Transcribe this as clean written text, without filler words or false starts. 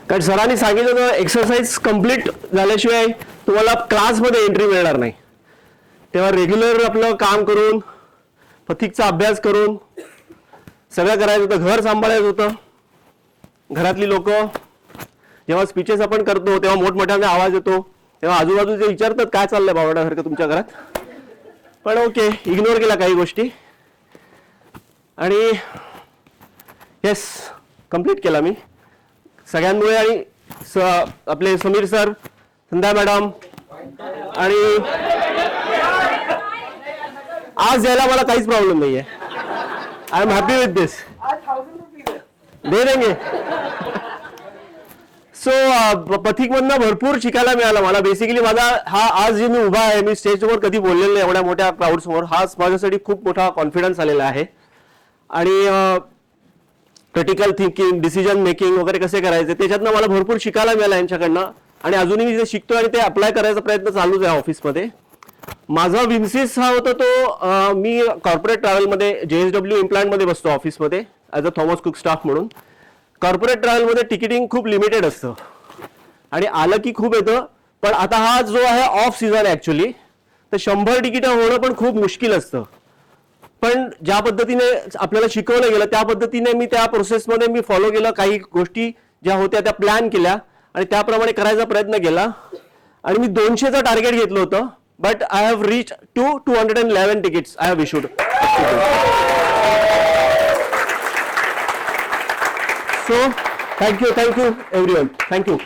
कारण सरांनी सांगितलं होतं एक्सरसाइज कंप्लीट झाल्याशिवाय तुम्हाला क्लासमध्ये एंट्री मिळणार नाही. तेव्हा रेग्युलर आपलं काम करून पथिकचा अभ्यास करून सगळं करायचं होतं, घर सांभाळायचं होतं. घरातली लोक जेव्हा स्पीचेस आपण करतो तेव्हा मोठमोठ्याने आवाज येतो, तेव्हा आजूबाजूचे विचारतात काय चाललंय बावडासारखं तुमच्या घरात. पण ओके, इग्नोर केला काही गोष्टी आणि येस कंप्लीट केला मी सगळ्यांमुळे. आणि आपले समीर सर, संध्या मॅडम आणि आज यायला मला काहीच प्रॉब्लेम नाहीये. आय एम हॅपी विथ दिस. दे देंगे. सो पथिकमधनं भरपूर शिकायला मिळालं मला. बेसिकली माझा हा आज जे मी उभा आहे, मी स्टेजवर कधी बोललेलो नाही एवढ्या मोठ्या क्राऊड समोर. हाच माझ्यासाठी खूप मोठा कॉन्फिडन्स आलेला आहे. आणि क्रिटिकल थिंकिंग, डिसिजन मेकिंग वगैरे कसे करायचे त्याच्यातनं मला भरपूर शिकायला मिळालं यांच्याकडनं. आणि अजूनही मी ते शिकतोय आणि ते अप्लाय करायचा प्रयत्न चालूच आहे ऑफिसमध्ये. माझा विन्सिस हा होता तो मी कॉर्पोरेट ट्रॅव्हलमध्ये JSW इम्प्लांटमध्ये बसतो ऑफिसमध्ये as a Thomas cook staff म्हणून. कॉर्पोरेट ट्रॅव्हलमध्ये तिकिटिंग खूप लिमिटेड असतं आणि आलं की खूप येतं. पण आता हा जो आहे ऑफ सीझन आहे ॲक्च्युली, तर 100 तिकीटं होणं पण खूप मुश्किल असतं. पण ज्या पद्धतीने आपल्याला शिकवलं गेलं त्या पद्धतीने मी त्या प्रोसेसमध्ये मी फॉलो केलं. काही गोष्टी ज्या होत्या त्या प्लॅन केल्या आणि त्याप्रमाणे करायचा प्रयत्न केला. आणि मी 200चं टार्गेट घेतलं होतं. But I have reach to 211 tickets I have issued. So thank you everyone. Thank you.